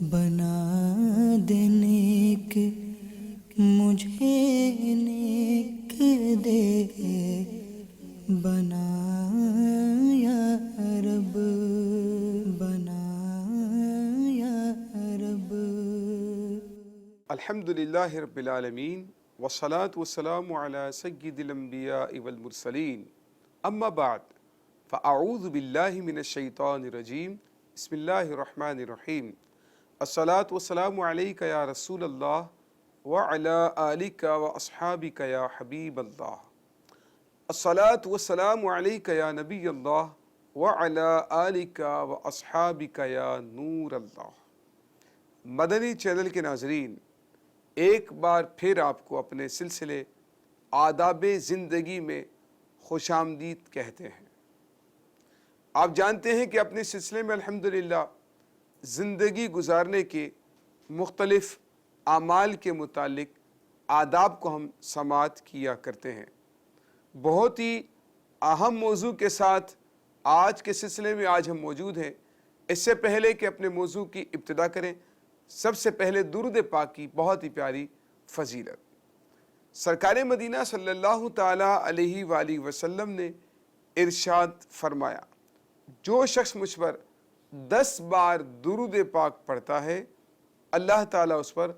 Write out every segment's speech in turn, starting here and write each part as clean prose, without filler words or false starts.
بنا دے نیک مجھے نیک دے بنا یا رب بنا یا رب۔ الحمدللہ رب العالمین والصلاة والسلام علی سید الانبیاء والمرسلین، اما بعد فاعوذ باللہ من الشیطان الرجیم، بسم اللہ الرحمن الرحیم۔ الصلاة والسلام علیک یا رسول اللہ وعلی آلک واصحابک یا حبیب اللہ۔ الصلاة والسلام علیک یا نبی اللہ وعلی آلک واصحابک یا نور اللہ۔ مدنی چینل کے ناظرین، ایک بار پھر آپ کو اپنے سلسلے آداب زندگی میں خوش آمدید کہتے ہیں۔ آپ جانتے ہیں کہ اپنے سلسلے میں الحمدللہ زندگی گزارنے کے مختلف اعمال کے متعلق آداب کو ہم سماعت کیا کرتے ہیں۔ بہت ہی اہم موضوع کے ساتھ آج کے سلسلے میں آج ہم موجود ہیں۔ اس سے پہلے کہ اپنے موضوع کی ابتدا کریں، سب سے پہلے درود پاک کی بہت ہی پیاری فضیلت۔ سرکار مدینہ صلی اللہ تعالیٰ علیہ وآلہ وسلم نے ارشاد فرمایا، جو شخص مجھ پر 10 بار درود پاک پڑھتا ہے، اللہ تعالیٰ اس پر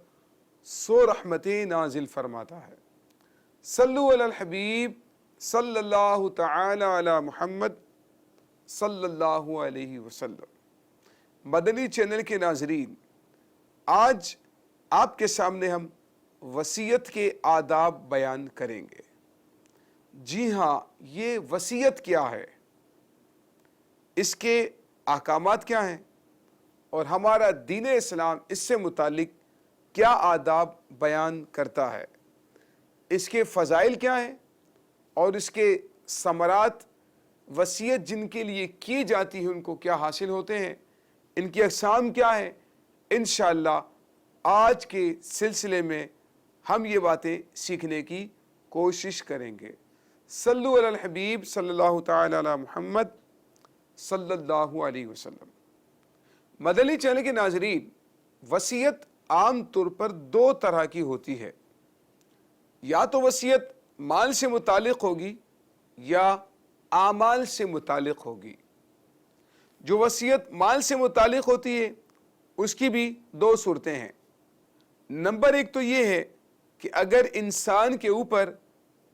100 رحمتیں نازل فرماتا ہے۔ صلو علی الحبیب صلی اللہ تعالیٰ علی محمد صلی اللہ علیہ وسلم۔ مدنی چینل کے ناظرین، آج آپ کے سامنے ہم وصیت کے آداب بیان کریں گے۔ جی ہاں، یہ وصیت کیا ہے، اس کے احکامات کیا ہیں، اور ہمارا دین اسلام اس سے متعلق کیا آداب بیان کرتا ہے، اس کے فضائل کیا ہیں، اور اس کے ثمرات، وصیت جن کے لیے کی جاتی ہے ان کو کیا حاصل ہوتے ہیں، ان کی اقسام کیا ہیں، انشاءاللہ آج کے سلسلے میں ہم یہ باتیں سیکھنے کی کوشش کریں گے۔ صلو علی الحبیب صلی اللہ تعالی علی محمد صلی اللہ علیہ وسلم۔ مدنی چینل کے ناظرین، وصیت عام طور پر 2 طرح کی ہوتی ہے۔ یا تو وصیت مال سے متعلق ہوگی یا اعمال سے متعلق ہوگی۔ جو وصیت مال سے متعلق ہوتی ہے اس کی بھی 2 صورتیں ہیں۔ نمبر 1 تو یہ ہے کہ اگر انسان کے اوپر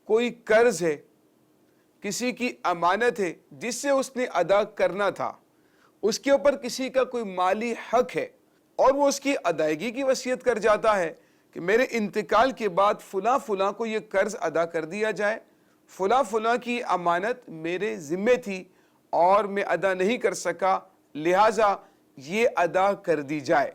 کوئی قرض ہے، کسی کی امانت ہے جس سے اس نے ادا کرنا تھا، اس کے اوپر کسی کا کوئی مالی حق ہے اور وہ اس کی ادائیگی کی وصیت کر جاتا ہے کہ میرے انتقال کے بعد فلاں فلاں کو یہ قرض ادا کر دیا جائے، فلاں فلاں کی امانت میرے ذمے تھی اور میں ادا نہیں کر سکا، لہٰذا یہ ادا کر دی جائے۔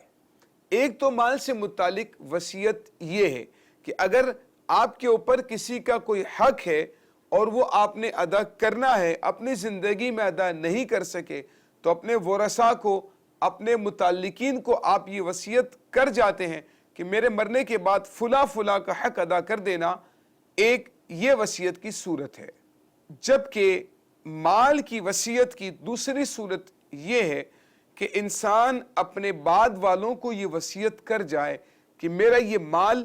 ایک تو مال سے متعلق وصیت یہ ہے کہ اگر آپ کے اوپر کسی کا کوئی حق ہے اور وہ آپ نے ادا کرنا ہے، اپنی زندگی میں ادا نہیں کر سکے، تو اپنے ورثاء کو، اپنے متعلقین کو آپ یہ وصیت کر جاتے ہیں کہ میرے مرنے کے بعد فلاں فلاں کا حق ادا کر دینا۔ ایک یہ وصیت کی صورت ہے۔ جبکہ مال کی وصیت کی دوسری صورت یہ ہے کہ انسان اپنے بعد والوں کو یہ وصیت کر جائے کہ میرا یہ مال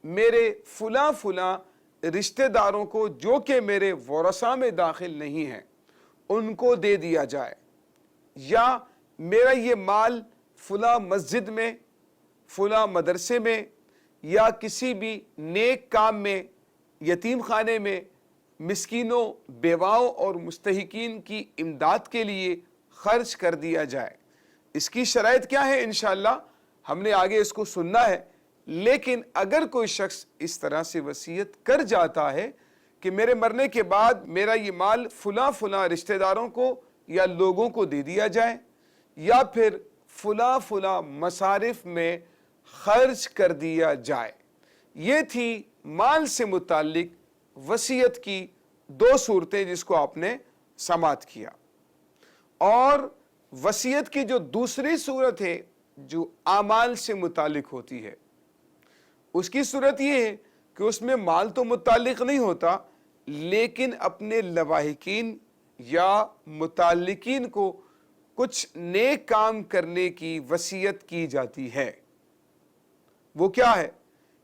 میرے فلاں فلاں رشتہ داروں کو جو کہ میرے ورثاء میں داخل نہیں ہیں ان کو دے دیا جائے، یا میرا یہ مال فلاں مسجد میں، فلاں مدرسے میں، یا کسی بھی نیک کام میں، یتیم خانے میں، مسکینوں، بیواؤں اور مستحقین کی امداد کے لیے خرچ کر دیا جائے۔ اس کی شرائط کیا ہے انشاءاللہ ہم نے آگے اس کو سننا ہے۔ لیکن اگر کوئی شخص اس طرح سے وصیت کر جاتا ہے کہ میرے مرنے کے بعد میرا یہ مال فلاں فلاں رشتہ داروں کو یا لوگوں کو دے دیا جائے، یا پھر فلاں فلاں مصارف میں خرچ کر دیا جائے، یہ تھی مال سے متعلق وصیت کی 2 صورتیں جس کو آپ نے سماعت کیا۔ اور وصیت کی جو دوسری صورت ہے جو اعمال سے متعلق ہوتی ہے، اس کی صورت یہ ہے کہ اس میں مال تو متعلق نہیں ہوتا، لیکن اپنے لواحقین یا متعلقین کو کچھ نیک کام کرنے کی وصیت کی جاتی ہے۔ وہ کیا ہے؟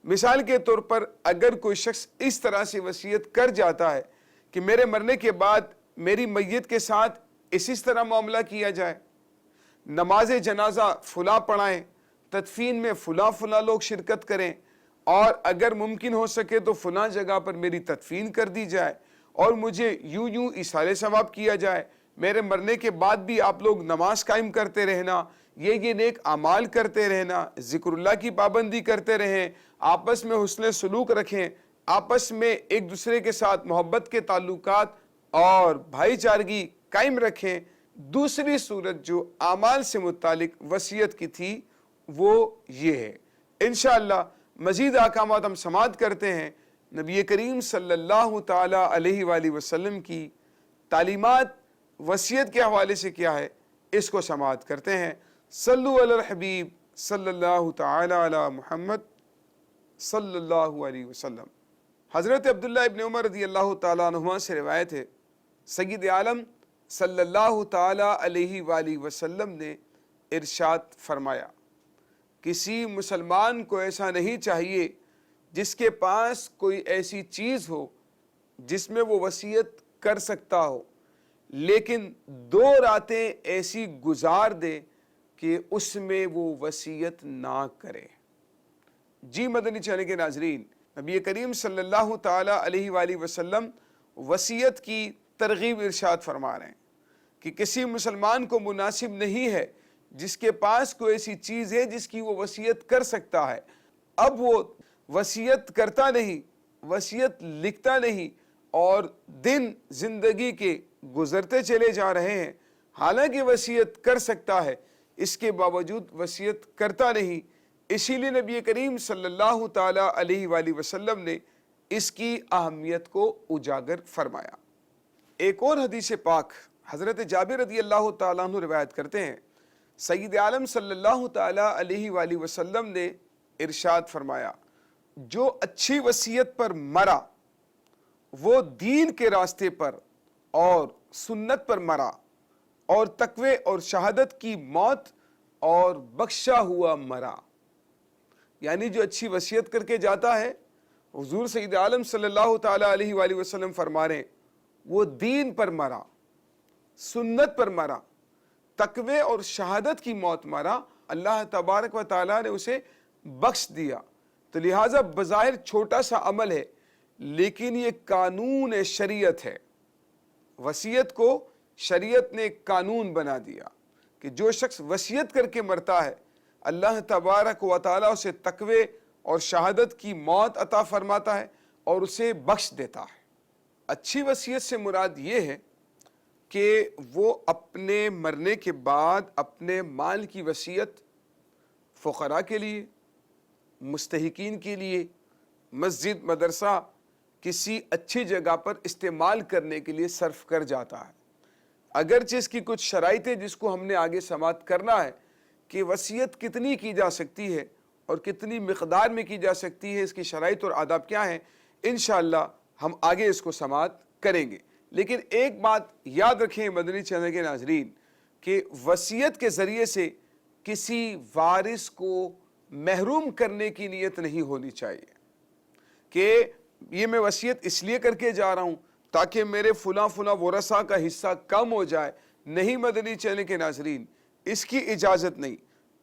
مثال کے طور پر اگر کوئی شخص اس طرح سے وصیت کر جاتا ہے کہ میرے مرنے کے بعد میری میت کے ساتھ اس طرح معاملہ کیا جائے، نماز جنازہ فلاں پڑھائیں، تدفین میں فلاں لوگ شرکت کریں، اور اگر ممکن ہو سکے تو فلاں جگہ پر میری تدفین کر دی جائے، اور مجھے یوں ایصال ثواب کیا جائے، میرے مرنے کے بعد بھی آپ لوگ نماز قائم کرتے رہنا، یہ نیک اعمال کرتے رہنا، ذکر اللہ کی پابندی کرتے رہیں، آپس میں حسن سلوک رکھیں، آپس میں ایک دوسرے کے ساتھ محبت کے تعلقات اور بھائی چارگی قائم رکھیں۔ دوسری صورت جو اعمال سے متعلق وصیت کی تھی وہ یہ ہے۔ انشاءاللہ مزید احکامات ہم سماعت کرتے ہیں۔ نبی کریم صلی اللہ تعالی علیہ وآلہ وسلم کی تعلیمات وصیت کے حوالے سے کیا ہے، اس کو سماعت کرتے ہیں۔ صلو علی الحبیب صلی اللہ تعالی علی محمد صلی اللہ علیہ وسلم۔ حضرت عبداللہ ابن عمر رضی اللہ تعالیٰ عنہما سے روایت ہے، سید عالم صلی اللہ تعالی علیہ وآلہ وسلم نے ارشاد فرمایا، کسی مسلمان کو ایسا نہیں چاہیے جس کے پاس کوئی ایسی چیز ہو جس میں وہ وصیت کر سکتا ہو، لیکن 2 راتیں ایسی گزار دے کہ اس میں وہ وصیت نہ کرے۔ جی مدنی چینل کے ناظرین، نبی کریم صلی اللہ تعالی علیہ وآلہ وسلم وصیت کی ترغیب ارشاد فرما رہے ہیں کہ کسی مسلمان کو مناسب نہیں ہے جس کے پاس کوئی ایسی چیز ہے جس کی وہ وصیت کر سکتا ہے، اب وہ وصیت کرتا نہیں، وصیت لکھتا نہیں، اور دن زندگی کے گزرتے چلے جا رہے ہیں، حالانکہ وصیت کر سکتا ہے، اس کے باوجود وصیت کرتا نہیں۔ اسی لیے نبی کریم صلی اللہ تعالی علیہ وآلہ وسلم نے اس کی اہمیت کو اجاگر فرمایا۔ ایک اور حدیث پاک حضرت جابر رضی اللہ تعالیٰ عنہ روایت کرتے ہیں، سید عالم صلی اللہ تعالی علیہ وآلہ وسلم نے ارشاد فرمایا، جو اچھی وصیت پر مرا وہ دین کے راستے پر اور سنت پر مرا، اور تقوی اور شہادت کی موت اور بخشا ہوا مرا۔ یعنی جو اچھی وصیت کر کے جاتا ہے، حضور سید عالم صلی اللہ تعالی علیہ وآلہ وسلم فرما رہے ہیں، وہ دین پر مرا، سنت پر مرا، تقوی اور شہادت کی موت مرا، اللہ تبارک و تعالیٰ نے اسے بخش دیا۔ تو لہٰذا بظاہر چھوٹا سا عمل ہے، لیکن یہ قانون شریعت ہے۔ وصیت کو شریعت نے قانون بنا دیا کہ جو شخص وصیت کر کے مرتا ہے، اللہ تبارک و تعالیٰ اسے تقوی اور شہادت کی موت عطا فرماتا ہے اور اسے بخش دیتا ہے۔ اچھی وصیت سے مراد یہ ہے کہ وہ اپنے مرنے کے بعد اپنے مال کی وصیت فقراء کے لیے، مستحقین کے لیے، مسجد، مدرسہ، کسی اچھی جگہ پر استعمال کرنے کے لیے صرف کر جاتا ہے۔ اگرچہ اس کی کچھ شرائط ہے جس کو ہم نے آگے سماعت کرنا ہے کہ وصیت کتنی کی جا سکتی ہے اور کتنی مقدار میں کی جا سکتی ہے، اس کی شرائط اور آداب کیا ہیں، انشاءاللہ ہم آگے اس کو سماعت کریں گے۔ لیکن ایک بات یاد رکھیں مدنی چینل کے ناظرین کہ وصیت کے ذریعے سے کسی وارث کو محروم کرنے کی نیت نہیں ہونی چاہیے کہ یہ میں وصیت اس لیے کر کے جا رہا ہوں تاکہ میرے فلاں ورثہ کا حصہ کم ہو جائے۔ نہیں مدنی چینل کے ناظرین، اس کی اجازت نہیں۔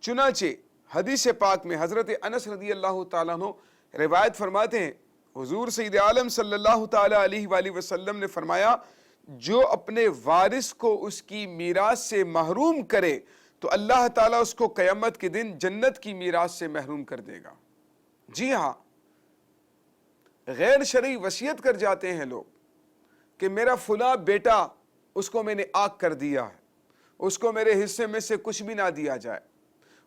چنانچہ حدیث پاک میں حضرت انس رضی اللہ تعالیٰ عنہ روایت فرماتے ہیں، حضور سید عالم صلی اللہ تعالی علیہ وآلہ وسلم نے فرمایا، جو اپنے وارث کو اس کی میراث سے محروم کرے تو اللہ تعالیٰ اس کو قیامت کے دن جنت کی میراث سے محروم کر دے گا۔ جی ہاں، غیر شرعی وصیت کر جاتے ہیں لوگ کہ میرا فلاں بیٹا، اس کو میں نے آگ کر دیا ہے، اس کو میرے حصے میں سے کچھ بھی نہ دیا جائے،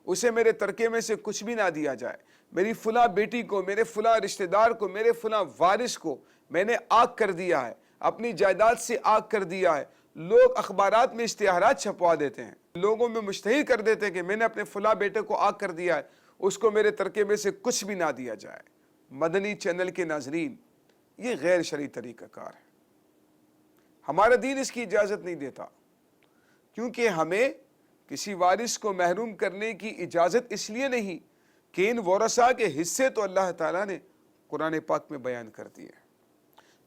اسے میرے ترکے میں سے کچھ بھی نہ دیا جائے، میری فلاں بیٹی کو، میرے فلاں رشتہ دار کو، میرے فلاں وارث کو میں نے آگ کر دیا ہے، اپنی جائیداد سے آگ کر دیا ہے۔ لوگ اخبارات میں اشتہارات چھپوا دیتے ہیں، لوگوں میں مشتہر کر دیتے ہیں کہ میں نے اپنے فلاں بیٹے کو آگ کر دیا ہے، اس کو میرے ترکے میں سے کچھ بھی نہ دیا جائے۔ مدنی چینل کے ناظرین، یہ غیر شرعی طریقہ کار ہے، ہمارا دین اس کی اجازت نہیں دیتا، کیونکہ ہمیں کسی وارث کو محروم کرنے کی اجازت اس لیے نہیں کہ ان ورثاء کے حصے تو اللہ تعالیٰ نے قرآن پاک میں بیان کر دیے۔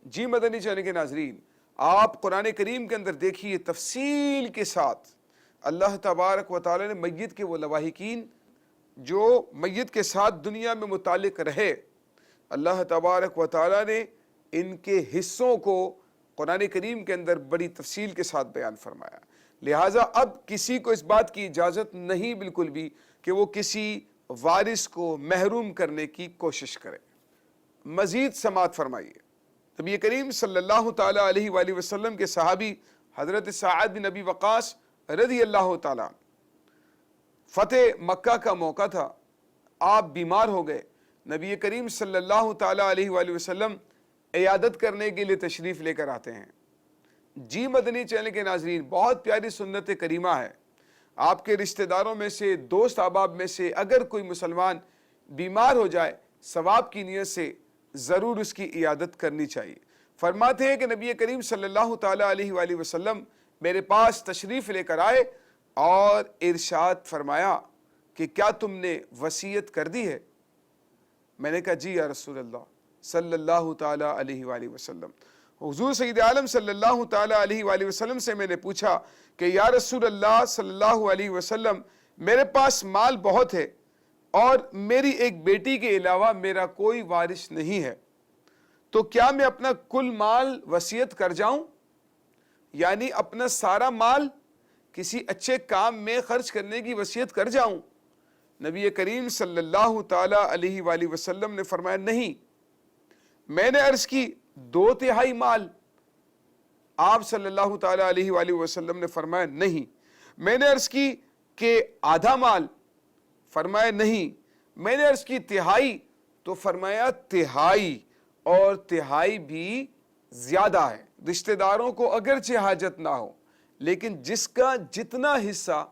جی مدنی چینل کے ناظرین، آپ قرآن کریم کے اندر دیکھیے تفصیل کے ساتھ اللہ تبارک و تعالیٰ نے میت کے وہ لواحقین جو میت کے ساتھ دنیا میں متعلق رہے، اللہ تبارک و تعالیٰ نے ان کے حصوں کو قرآن کریم کے اندر بڑی تفصیل کے ساتھ بیان فرمایا۔ لہٰذا اب کسی کو اس بات کی اجازت نہیں بالکل بھی کہ وہ کسی وارث کو محروم کرنے کی کوشش کرے۔ مزید سماعت فرمائیے، نبی کریم صلی اللہ تعالیٰ علیہ وآلہ وسلم کے صحابی حضرت سعد بن ابی وقاص رضی اللہ تعالیٰ، فتح مکہ کا موقع تھا، آپ بیمار ہو گئے، نبی کریم صلی اللہ تعالیٰ علیہ وآلہ وسلم عیادت کرنے کے لیے تشریف لے کر آتے ہیں۔ جی مدنی چینل کے ناظرین، بہت پیاری سنت کریمہ ہے، آپ کے رشتہ داروں میں سے، دوست احباب میں سے اگر کوئی مسلمان بیمار ہو جائے، ثواب کی نیت سے ضرور اس کی عیادت کرنی چاہیے۔ فرماتے ہیں کہ نبی کریم صلی اللہ تعالیٰ علیہ وآلہ وسلم میرے پاس تشریف لے کر آئے اور ارشاد فرمایا کہ کیا تم نے وصیت کر دی ہے؟ میں نے کہا جی یا رسول اللہ صلی اللہ تعالیٰ علیہ وآلہ وسلم۔ حضور سید عالم صلی اللہ تعالیٰ علیہ وآلہ وسلم سے میں نے پوچھا کہ یا رسول اللہ صلی اللہ علیہ وسلم، میرے پاس مال بہت ہے اور میری ایک بیٹی کے علاوہ میرا کوئی وارث نہیں ہے، تو کیا میں اپنا کل مال وصیت کر جاؤں؟ یعنی اپنا سارا مال کسی اچھے کام میں خرچ کرنے کی وصیت کر جاؤں؟ نبی کریم صلی اللہ تعالیٰ علیہ وآلہ وسلم نے فرمایا نہیں۔ میں نے عرض کی 2/3 مال؟ آپ صلی اللہ تعالیٰ علیہ وآلہ وسلم نے فرمایا نہیں۔ میں نے عرض کی کہ آدھا مال؟ فرمایا نہیں۔ میں نے عرض کی تہائی؟ تو فرمایا تہائی، اور تہائی بھی زیادہ ہے۔ رشتہ داروں کو اگرچہ حاجت نہ ہو، لیکن جس کا جتنا حصہ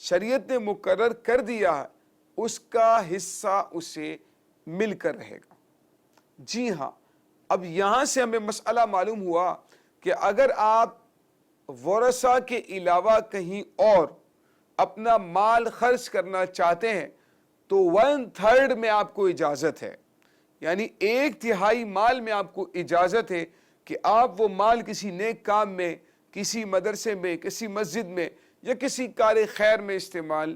شریعت نے مقرر کر دیا ہے اس کا حصہ اسے مل کر رہے گا۔ جی ہاں، اب یہاں سے ہمیں مسئلہ معلوم ہوا کہ اگر آپ ورثاء کے علاوہ کہیں اور اپنا مال خرچ کرنا چاہتے ہیں تو 1/3 میں آپ کو اجازت ہے، یعنی 1/3 مال میں آپ کو اجازت ہے کہ آپ وہ مال کسی نیک کام میں، کسی مدرسے میں، کسی مسجد میں یا کسی کار خیر میں استعمال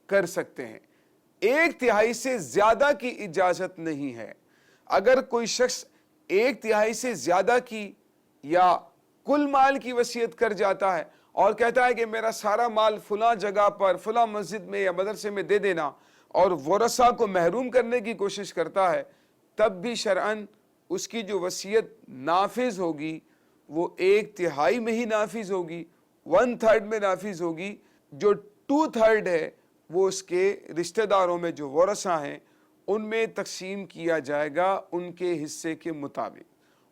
کر سکتے ہیں۔ 1/3 سے زیادہ کی اجازت نہیں ہے۔ اگر کوئی شخص 1/3 سے زیادہ کی یا کل مال کی وصیت کر جاتا ہے اور کہتا ہے کہ میرا سارا مال فلاں جگہ پر، فلاں مسجد میں یا مدرسے میں دے دینا، اور ورثاء کو محروم کرنے کی کوشش کرتا ہے، تب بھی شرعاً اس کی جو وصیت نافذ ہوگی وہ 1/3 میں ہی نافذ ہوگی، 1/3 میں نافذ ہوگی۔ جو 2/3 ہے وہ اس کے رشتہ داروں میں جو ورثاء ہیں ان میں تقسیم کیا جائے گا ان کے حصے کے مطابق۔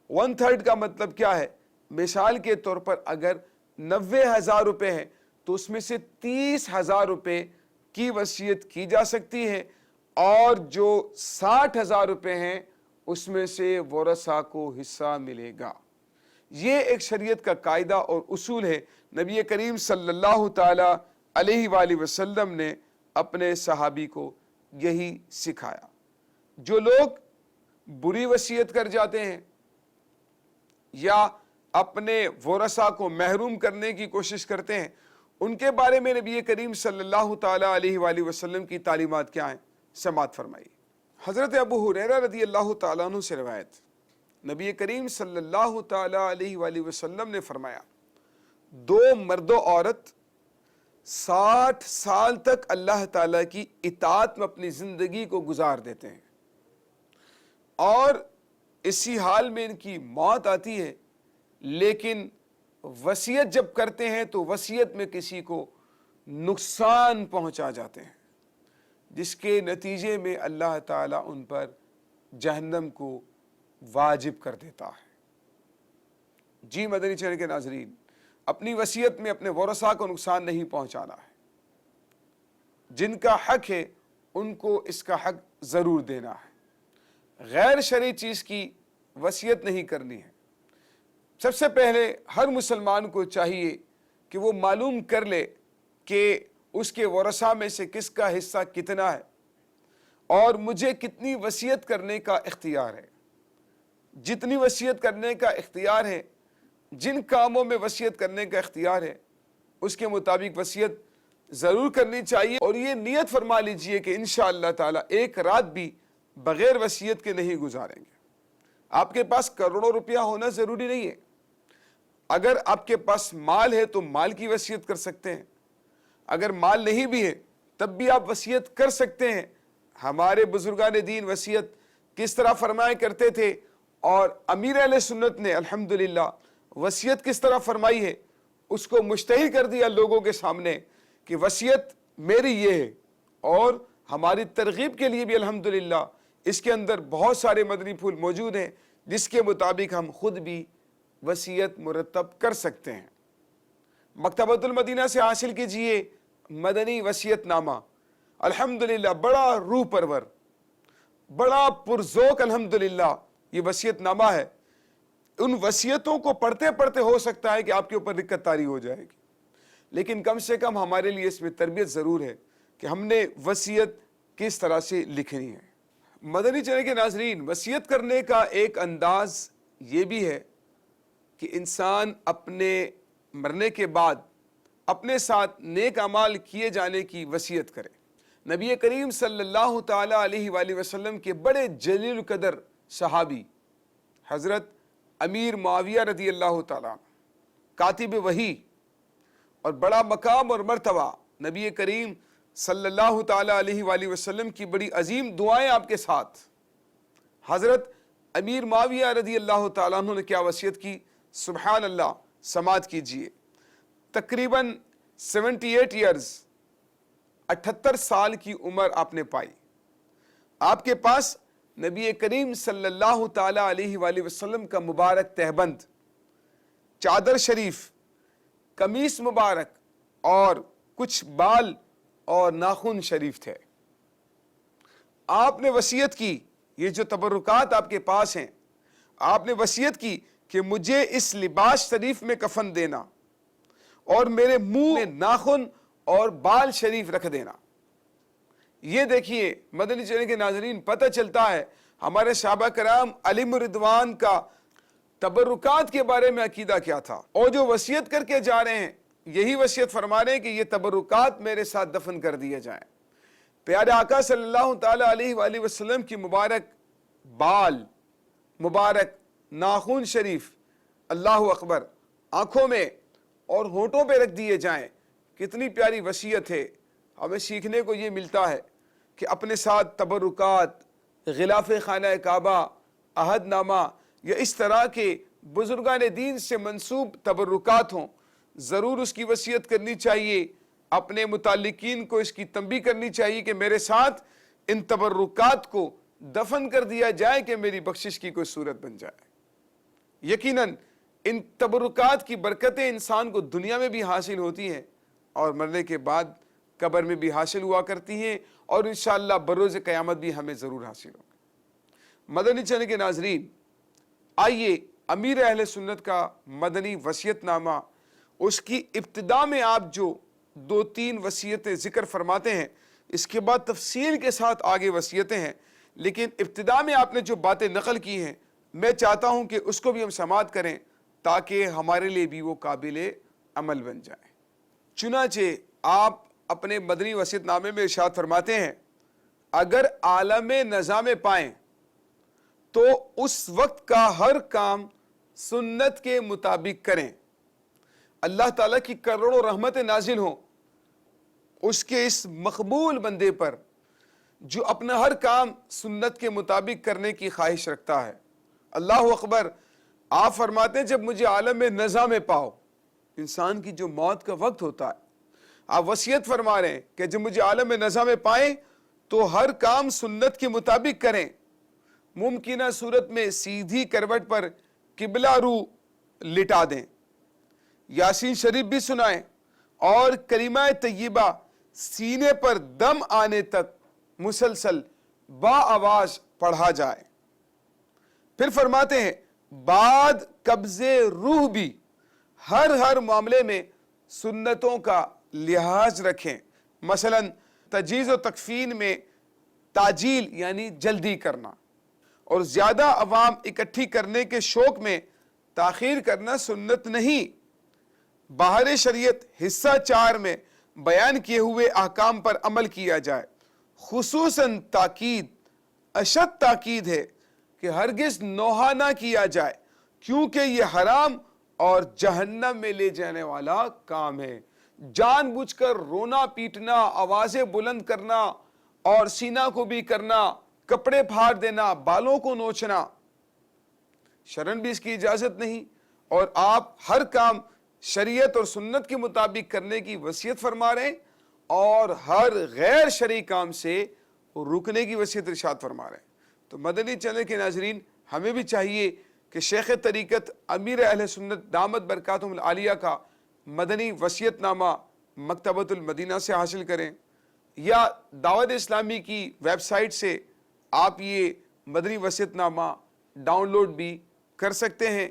1/3 کا مطلب کیا ہے؟ مثال کے طور پر اگر 90,000 روپے ہیں تو اس میں سے 30,000 روپے کی وصیت کی جا سکتی ہے، اور جو 60,000 روپے ہیں اس میں سے ورثاء کو حصہ ملے گا۔ یہ ایک شریعت کا قاعدہ اور اصول ہے، نبی کریم صلی اللہ تعالی علیہ وآلہ وسلم نے اپنے صحابی کو یہی سکھایا۔ جو لوگ بری وصیت کر جاتے ہیں یا اپنے ورثاء کو محروم کرنے کی کوشش کرتے ہیں، ان کے بارے میں نبی کریم صلی اللہ تعالی علیہ وآلہ وسلم کی تعلیمات کیا ہیں؟ سماعت فرمائی۔ حضرت ابو ہریرہ رضی اللہ تعالیٰ عنہ سے روایت، نبی کریم صلی اللہ تعالی علیہ وآلہ وسلم نے فرمایا 2 مرد و عورت 60 سال تک اللہ تعالیٰ کی اطاعت میں اپنی زندگی کو گزار دیتے ہیں، اور اسی حال میں ان کی موت آتی ہے، لیکن وصیت جب کرتے ہیں تو وصیت میں کسی کو نقصان پہنچا جاتے ہیں، جس کے نتیجے میں اللہ تعالیٰ ان پر جہنم کو واجب کر دیتا ہے۔ جی مدنی چینل کے ناظرین، اپنی وصیت میں اپنے ورثاء کو نقصان نہیں پہنچانا ہے، جن کا حق ہے ان کو اس کا حق ضرور دینا ہے، غیر شرعی چیز کی وصیت نہیں کرنی ہے۔ سب سے پہلے ہر مسلمان کو چاہیے کہ وہ معلوم کر لے کہ اس کے ورثہ میں سے کس کا حصہ کتنا ہے اور مجھے کتنی وصیت کرنے کا اختیار ہے۔ جتنی وصیت کرنے کا اختیار ہے، جن کاموں میں وصیت کرنے کا اختیار ہے، اس کے مطابق وصیت ضرور کرنی چاہیے، اور یہ نیت فرما لیجئے کہ انشاءاللہ تعالی ایک رات بھی بغیر وصیت کے نہیں گزاریں گے۔ آپ کے پاس کروڑوں روپیہ ہونا ضروری نہیں ہے، اگر آپ کے پاس مال ہے تو مال کی وصیت کر سکتے ہیں، اگر مال نہیں بھی ہے تب بھی آپ وصیت کر سکتے ہیں۔ ہمارے بزرگان دین وصیت کس طرح فرمایا کرتے تھے، اور امیر اہل سنت نے الحمدللہ وصیت کس طرح فرمائی ہے، اس کو مشتہر کر دیا لوگوں کے سامنے کہ وصیت میری یہ ہے، اور ہماری ترغیب کے لیے بھی الحمدللہ اس کے اندر بہت سارے مدنی پھول موجود ہیں جس کے مطابق ہم خود بھی وصیت مرتب کر سکتے ہیں۔ مکتبۃ المدینہ سے حاصل کیجئے مدنی وصیت نامہ، الحمدللہ بڑا روح پرور، بڑا پرذوق الحمدللہ یہ وصیت نامہ ہے۔ ان وصیتوں کو پڑھتے پڑھتے ہو سکتا ہے کہ آپ کے اوپر دقت طاری ہو جائے گی، لیکن کم سے کم ہمارے لیے اس میں تربیت ضرور ہے کہ ہم نے وصیت کس طرح سے لکھنی ہے۔ مدنی چینل کے ناظرین، وصیت کرنے کا ایک انداز یہ بھی ہے کہ انسان اپنے مرنے کے بعد اپنے ساتھ نیک اعمال کیے جانے کی وصیت کرے۔ نبی کریم صلی اللہ تعالی علیہ وآلہ وسلم کے بڑے جلیل القدر صحابی حضرت امیر معاویہ رضی اللہ تعالیٰ کاتب وحی اور بڑا مقام اور مرتبہ، نبی کریم صلی اللہ تعالی علیہ وآلہ وسلم کی بڑی عظیم دعائیں آپ کے ساتھ، حضرت امیر معاویہ رضی اللہ تعالیٰ عنہ نے کیا وصیت کی، سبحان اللہ، سماعت کیجئے۔ تقریباً 78 ایئرز، 78 سال کی عمر آپ نے پائی۔ آپ کے پاس نبی کریم صلی اللہ تعالی علیہ وآلہ وسلم کا مبارک تہبند، چادر شریف، قمیص مبارک اور کچھ بال اور ناخن شریف تھے۔ آپ نے وصیت کی، یہ جو تبرکات آپ کے پاس ہیں، آپ نے وصیت کی کہ مجھے اس لباس شریف میں کفن دینا اور میرے منہ میں ناخن اور بال شریف رکھ دینا۔ یہ دیکھیے مدنی چینل کے ناظرین، پتہ چلتا ہے ہمارے صحابہ کرام علیہم رضوان کا تبرکات کے بارے میں عقیدہ کیا تھا، اور جو وصیت کر کے جا رہے ہیں یہی وصیت فرما رہے ہیں کہ یہ تبرکات میرے ساتھ دفن کر دیے جائیں۔ پیارے آقا صلی اللہ تعالی علیہ وآلہ وسلم کی مبارک بال، مبارک ناخن شریف، اللہ اکبر، آنکھوں میں اور ہونٹوں پہ رکھ دیے جائیں۔ کتنی پیاری وصیت ہے۔ ہمیں سیکھنے کو یہ ملتا ہے کہ اپنے ساتھ تبرکات، غلاف خانہ کعبہ، عہد نامہ یا اس طرح کے بزرگان دین سے منسوب تبرکات ہوں، ضرور اس کی وصیت کرنی چاہیے۔ اپنے متعلقین کو اس کی تنبیہ کرنی چاہیے کہ میرے ساتھ ان تبرکات کو دفن کر دیا جائے کہ میری بخشش کی کوئی صورت بن جائے۔ یقیناً ان تبرکات کی برکتیں انسان کو دنیا میں بھی حاصل ہوتی ہیں اور مرنے کے بعد قبر میں بھی حاصل ہوا کرتی ہیں، اور انشاءاللہ بروز قیامت بھی ہمیں ضرور حاصل ہوگی۔ مدنی چینل کے ناظرین، آئیے امیر اہل سنت کا مدنی وصیت نامہ، اس کی ابتدا میں آپ جو 2-3 وصیتیں ذکر فرماتے ہیں، اس کے بعد تفصیل کے ساتھ آگے وصیتیں ہیں، لیکن ابتدا میں آپ نے جو باتیں نقل کی ہیں میں چاہتا ہوں کہ اس کو بھی ہم سماعت کریں تاکہ ہمارے لیے بھی وہ قابل عمل بن جائے۔ چنانچہ آپ اپنے مدنی وصیت نامے میں ارشاد فرماتے ہیں، اگر عالم نظام پائیں تو اس وقت کا ہر کام سنت کے مطابق کریں۔ اللہ تعالیٰ کی کروڑوں رحمتیں نازل ہوں اس کے اس مقبول بندے پر جو اپنا ہر کام سنت کے مطابق کرنے کی خواہش رکھتا ہے۔ اللہ اکبر، آپ فرماتے ہیں جب مجھے عالم نظام پاؤ، انسان کی جو موت کا وقت ہوتا ہے، آپ وصیت فرما رہے ہیں کہ جب مجھے عالم نظام پائیں تو ہر کام سنت کے مطابق کریں، ممکنہ صورت میں سیدھی کروٹ پر قبلہ رو لٹا دیں، یاسین شریف بھی سنائیں اور کلمہ طیبہ سینے پر دم آنے تک مسلسل با آواز پڑھا جائے۔ پھر فرماتے ہیں بعد قبض روح بھی ہر معاملے میں سنتوں کا لحاظ رکھیں، مثلا تجہیز و تکفین میں تاجیل یعنی جلدی کرنا، اور زیادہ عوام اکٹھی کرنے کے شوق میں تاخیر کرنا سنت نہیں۔ باہر شریعت حصہ 4 میں بیان کیے ہوئے احکام پر عمل کیا جائے، خصوصاً تاکید، اشد تاکید ہے کہ ہرگز نوحہ نہ کیا جائے، کیونکہ یہ حرام اور جہنم میں لے جانے والا کام ہے۔ جان بوجھ کر رونا پیٹنا، آوازیں بلند کرنا اور سینہ کو بھی کرنا، کپڑے پھاڑ دینا، بالوں کو نوچنا، شرعاً بھی اس کی اجازت نہیں، اور آپ ہر کام شریعت اور سنت کے مطابق کرنے کی وصیت فرما رہے ہیں، اور ہر غیر شرعی کام سے رکنے کی وصیت ارشاد فرما رہے ہیں۔ تو مدنی چینل کے ناظرین، ہمیں بھی چاہیے کہ شیخ طریقت امیر اہل سنت دامت برکاتہم العالیہ کا مدنی وصیت نامہ مکتبۃ المدینہ سے حاصل کریں، یا دعوت اسلامی کی ویب سائٹ سے آپ یہ مدنی وصیت نامہ ڈاؤن لوڈ بھی کر سکتے ہیں۔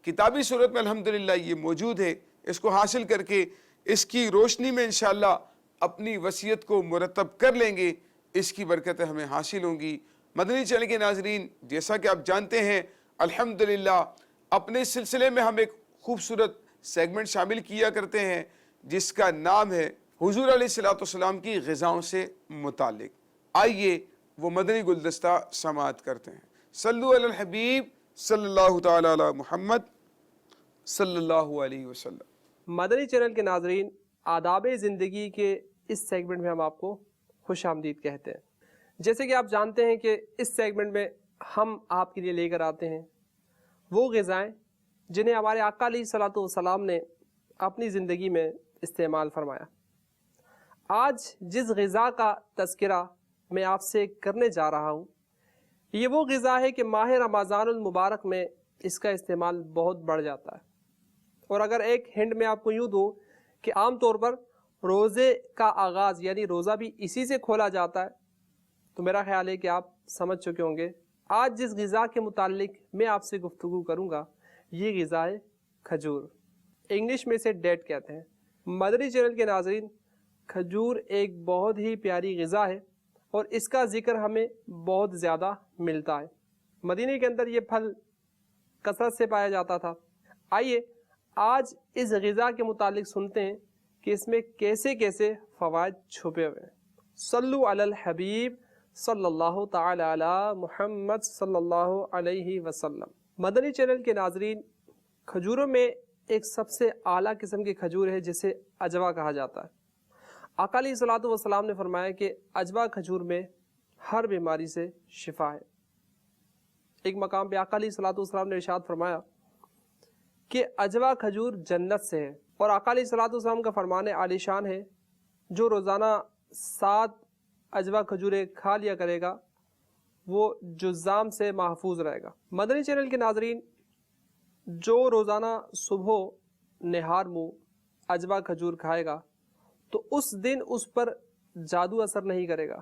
کتابی صورت میں الحمدللہ یہ موجود ہے، اس کو حاصل کر کے اس کی روشنی میں انشاءاللہ اپنی وصیت کو مرتب کر لیں گے، اس کی برکتیں ہمیں حاصل ہوں گی۔ مدنی چینل کے ناظرین، جیسا کہ آپ جانتے ہیں الحمدللہ اپنے سلسلے میں ہم ایک خوبصورت سیگمنٹ شامل کیا کرتے ہیں جس کا نام ہے حضور علیہ الصلوۃ والسلام کی غذاؤں سے متعلق۔ آئیے وہ مدنی گلدستہ سماعت کرتے ہیں۔ صلو علی الحبیب صلی اللہ تعالی علی محمد صلی اللہ علیہ وسلم۔ مدنی چینل کے ناظرین، آداب زندگی کے اس سیگمنٹ میں ہم آپ کو خوش آمدید کہتے ہیں۔ جیسے کہ آپ جانتے ہیں کہ اس سیگمنٹ میں ہم آپ کے لیے لے کر آتے ہیں وہ غذائیں جنہیں ہمارے آقا علیہ الصلوۃ والسلام نے اپنی زندگی میں استعمال فرمایا۔ آج جس غذا کا تذکرہ میں آپ سے کرنے جا رہا ہوں، یہ وہ غذا ہے کہ ماہ رمضان المبارک میں اس کا استعمال بہت بڑھ جاتا ہے۔ اور اگر ایک ہنٹ میں آپ کو یوں دوں کہ عام طور پر روزے کا آغاز یعنی روزہ بھی اسی سے کھولا جاتا ہے، تو میرا خیال ہے کہ آپ سمجھ چکے ہوں گے آج جس غذا کے متعلق میں آپ سے گفتگو کروں گا یہ غذا ہے کھجور، انگلش میں اسے ڈیٹ کہتے ہیں۔ مدنی چینل کے ناظرین، کھجور ایک بہت ہی پیاری غذا ہے اور اس کا ذکر ہمیں بہت زیادہ ملتا ہے۔ مدینے کے اندر یہ پھل کثرت سے پایا جاتا تھا۔ آئیے آج اس غذا کے متعلق سنتے ہیں کہ اس میں کیسے کیسے فوائد چھپے ہوئے ہیں۔ صلو علی الحبیب صلی اللہ تعالی علی محمد صلی اللہ علیہ وسلم۔ مدنی چینل کے ناظرین، کھجوروں میں ایک سب سے اعلیٰ قسم کی کھجور ہے جسے عجوا کہا جاتا ہے۔ آقا علیہ الصلوۃ والسلام نے فرمایا کہ عجوا کھجور میں ہر بیماری سے شفا ہے۔ ایک مقام پہ آقا علیہ الصلوۃ والسلام نے ارشاد فرمایا کہ عجوا کھجور جنت سے ہے، اور آقا علیہ الصلوۃ والسلام کا فرمان عالی شان ہے جو روزانہ 7 عجوا کھجوریں کھا لیا کرے گا وہ جذام سے محفوظ رہے گا۔ مدنی چینل کے ناظرین، جو روزانہ صبح نہار منہ عجوا کھجور کھائے گا تو اس دن اس پر جادو اثر نہیں کرے گا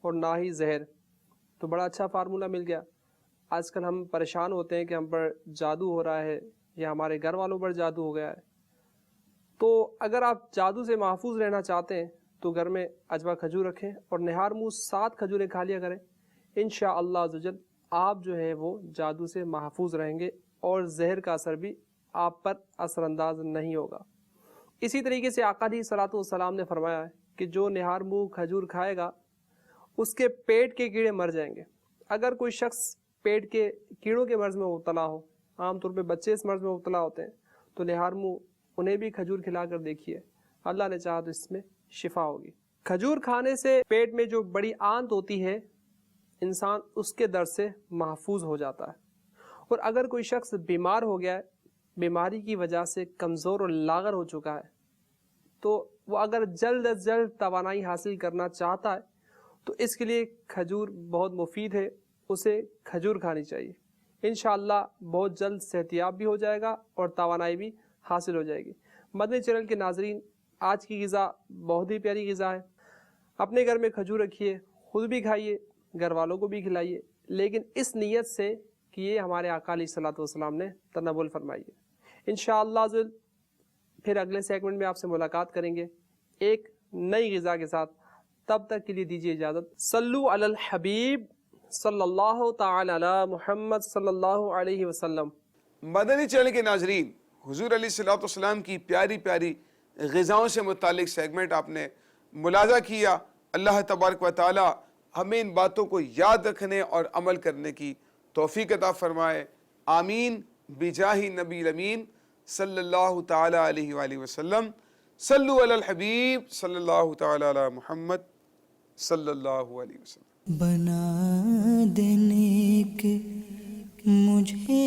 اور نہ ہی زہر۔ تو بڑا اچھا فارمولہ مل گیا۔ آج کل ہم پریشان ہوتے ہیں کہ ہم پر جادو ہو رہا ہے یا ہمارے گھر والوں پر جادو ہو گیا ہے، تو اگر آپ جادو سے محفوظ رہنا چاہتے ہیں تو گھر میں عجوا کھجور رکھیں اور نہار منہ 7 کھجوریں کھا لیا کریں۔ انشاءاللہ عزوجل آپ جو ہے وہ جادو سے محفوظ رہیں گے اور زہر کا اثر بھی آپ پر اثر انداز نہیں ہوگا۔ اسی طریقے سے آقا علیہ الصلوۃ والسلام نے فرمایا ہے کہ جو نہار منہ کھجور کھائے گا اس کے پیٹ کے کیڑے مر جائیں گے۔ اگر کوئی شخص پیٹ کے کیڑوں کے مرض میں مبتلا ہو، عام طور پہ بچے اس مرض میں مبتلا ہوتے ہیں، تو نہار منہ انہیں بھی کھجور کھلا کر دیکھیے، اللہ نے چاہا تو اس میں شفا ہوگی۔ کھجور کھانے سے پیٹ میں جو بڑی آنت ہوتی ہے انسان اس کے درد سے محفوظ ہو جاتا ہے۔ اور اگر کوئی شخص بیمار ہو گیا ہے، بیماری کی وجہ سے کمزور اور لاغر ہو چکا ہے، تو وہ اگر جلد از جلد توانائی حاصل کرنا چاہتا ہے تو اس کے لیے کھجور بہت مفید ہے، اسے کھجور کھانی چاہیے۔ انشاءاللہ بہت جلد صحتیاب بھی ہو جائے گا اور توانائی بھی حاصل ہو جائے گی۔ مدنی چینل کے ناظرین، آج کی غذا بہت ہی پیاری غذا ہے۔ اپنے گھر میں کھجور رکھیے، خود بھی کھائیے، گھر والوں کو بھی کھلائیے، لیکن اس نیت سے کہ یہ ہمارے آقا علیہ الصلوۃ والسلام نے تناول فرمائی ہے۔ انشاءاللہ پھر اگلے سیگمنٹ میں آپ سے ملاقات کریں گے ایک نئی غذا کے ساتھ. تب تک کے لیے دیجیے اجازت. صلو علی الحبیب صلی اللہ تعالی علی محمد صلی اللہ علیہ وسلم. مدنی چینل کے ناظرین، حضور علیہ الصلوۃ والسلام کی پیاری پیاری غذاؤں سے متعلق سیگمنٹ آپ نے ملاحظہ کیا. اللہ تبارک و تعالی ہمیں ان باتوں کو یاد رکھنے اور عمل کرنے کی توفیق عطا فرمائے. آمین بجاہ نبی الامین صلی اللہ تعالی علیہ وآلہ وسلم. صلو علی الحبیب صلی اللہ تعالی علی محمد صلی اللہ علیہ وسلم. بنا دینے کے مجھے